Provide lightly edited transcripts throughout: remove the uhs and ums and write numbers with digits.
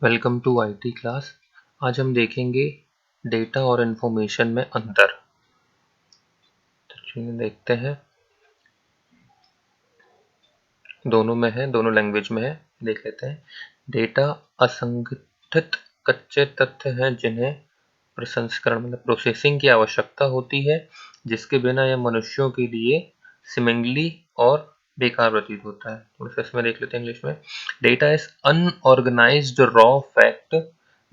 Welcome to IT class. आज हम देखेंगे डेटा और इन्फॉर्मेशन में अंतर। तो चलिए देखते हैं, दोनों में है, दोनों लैंग्वेज में है। देख लेते हैं। डेटा असंगठित कच्चे तथ्य हैं जिन्हें प्रसंस्करण मतलब प्रोसेसिंग की आवश्यकता होती है, जिसके बिना यह मनुष्यों के लिए सिमिंगली और बेकार प्रतीत होता है। थोड़ा सा इसमें देख लेते हैं इंग्लिश में। Data is unorganised raw fact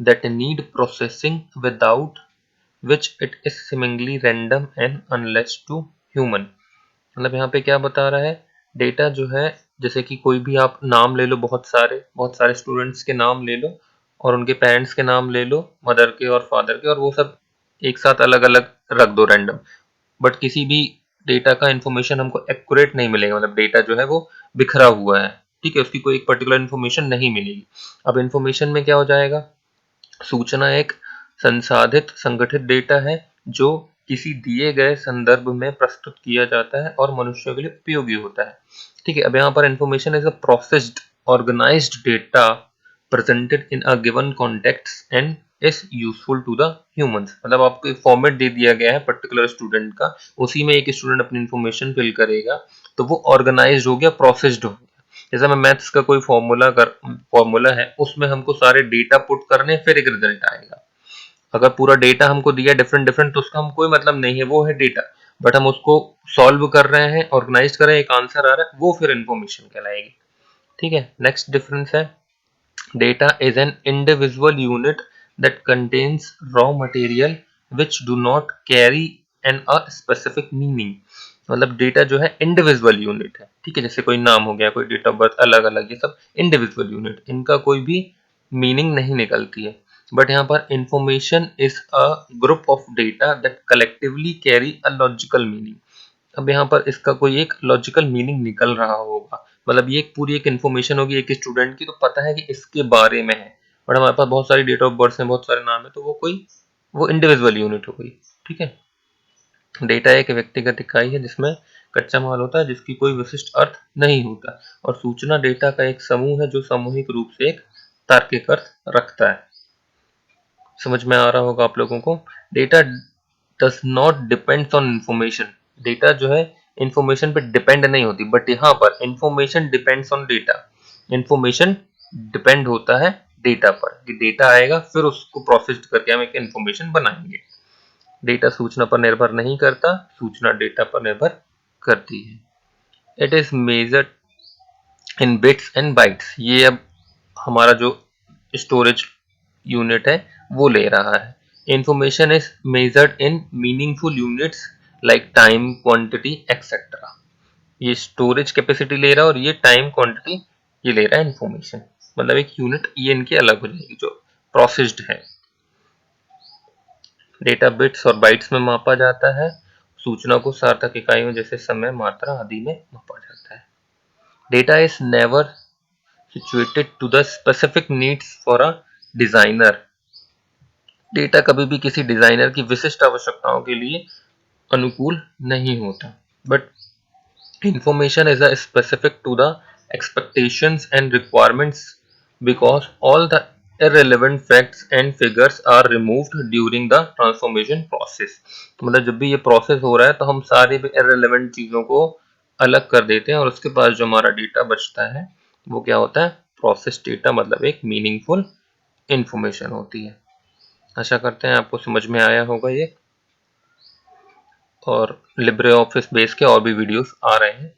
that need processing without which it is seemingly random and unless to human। मतलब यहाँ पे क्या बता रहा है, डेटा जो है, जैसे कि कोई भी आप नाम ले लो, बहुत सारे स्टूडेंट्स के नाम ले लो और उनके पेरेंट्स के नाम ले लो, मदर के और फादर के, और वो सब एक साथ अलग अलग रख दो रैंडम। बट किसी भी डेटा का इंफॉर्मेशन हमको एक्यूरेट नहीं मिलेगा, मतलब डेटा जो है वो बिखरा हुआ है, ठीक है, उसकी कोई एक पर्टिकुलर इन्फॉर्मेशन नहीं मिलेगी। अब इन्फॉर्मेशन में क्या हो जाएगा, सूचना एक संसाधित संगठित डेटा है जो किसी दिए गए संदर्भ में प्रस्तुत किया जाता है और मनुष्यों के लिए उपयोगी होता है। ठीक है, अब यहाँ पर information is a processed organized data presented in a given context and is useful to the humans. मतलब आपको एक फॉर्मेट दे दिया गया है पर्टिकुलर स्टूडेंट का, उसी में एक स्टूडेंट अपनी इंफॉर्मेशन फिल करेगा, तो वो ऑर्गेनाइज्ड हो गया, प्रोसेस्ड हो गया। जैसे मैं मैथ्स का कोई फॉर्मूला है, उसमें हमको सारे डेटा पुट करने, फिर एक रिजल्ट आएगा। अगर पूरा डेटा हमको दिया डिफरेंट डिफरेंट, तो उसका हम कोई मतलब नहीं है, वो है डेटा। बट हम उसको सॉल्व कर रहे हैं, ऑर्गेनाइज कर रहे हैं, एक आंसर आ रहा है, वो फिर इंफॉर्मेशन कहलाएगी। ठीक है, नेक्स्ट डिफरेंस है, data is an individual unit that contains raw material which do not carry N a specific meaning. मतलब डेटा जो है इंडिविजुअल यूनिट है, ठीक है, जैसे कोई नाम हो गया, कोई डेट ऑफ बर्थ, अलग अलग, ये सब इंडिविजुअल यूनिट, इनका कोई भी मीनिंग नहीं निकलती है। बट यहाँ पर information is a group of data that collectively carry a logical meaning. अब यहाँ पर इसका कोई एक लॉजिकल मीनिंग निकल रहा होगा, मतलब ये एक पूरी एक इन्फॉर्मेशन होगी एक स्टूडेंट की, तो पता है कि इसके बारे में है। बट हमारे पास बहुत सारी डेट ऑफ बर्थ है, बहुत सारे नाम है, तो वो इंडिविजुअल यूनिट हो गई। ठीक है, डेटा एक व्यक्तिगत इकाई है जिसमें कच्चा माल होता है जिसकी कोई विशिष्ट अर्थ नहीं होता, और सूचना डेटा का एक समूह है जो सामूहिक रूप से एक तार्किक अर्थ रखता है। समझ में आ रहा होगा आप लोगों को। Data does not depends on information. Data जो है इंफॉर्मेशन पे डिपेंड नहीं होती, बट यहाँ पर information depends on data. Information depend होता है डेटा पर, कि डेटा आएगा फिर उसको प्रोसेस करके हम एक इंफॉर्मेशन बनाएंगे। डेटा सूचना पर निर्भर नहीं करता, सूचना डेटा पर निर्भर करती है। It is measured in bits and bytes. ये अब हमारा जो स्टोरेज यूनिट है वो ले रहा है। Information is measured in meaningful units like time, quantity etcetera. ये स्टोरेज कैपेसिटी ले रहा है और ये टाइम, क्वांटिटी ये ले रहा है इंफॉर्मेशन। मतलब एक यूनिट ये इनकी अलग हो जाएगी जो प्रोसेस्ड है। डेटा बिट्स और बाइट्स में मापा जाता है। सूचना को सार्थक इकाइयों जैसे समय, मात्रा आदि में मापा जाता है। Data is never situated to the specific needs for a designer। Data कभी भी किसी डिजाइनर की विशिष्ट आवश्यकताओं के लिए अनुकूल नहीं होता, but information is a specific to the expectations and requirements because all the irrelevant facts and figures are removed during the transformation process। तो मतलब जब भी ये प्रोसेस हो रहा है तो हम सारे भी irrelevant चीजों को अलग कर देते हैं, और उसके पास जो हमारा डेटा बचता है वो क्या होता है, प्रोसेस डेटा, मतलब एक मीनिंगफुल इंफॉर्मेशन होती है। आशा करते हैं आपको समझ में आया होगा ये, और लिब्रे ऑफिस बेस के और भी वीडियोस आ रहे हैं।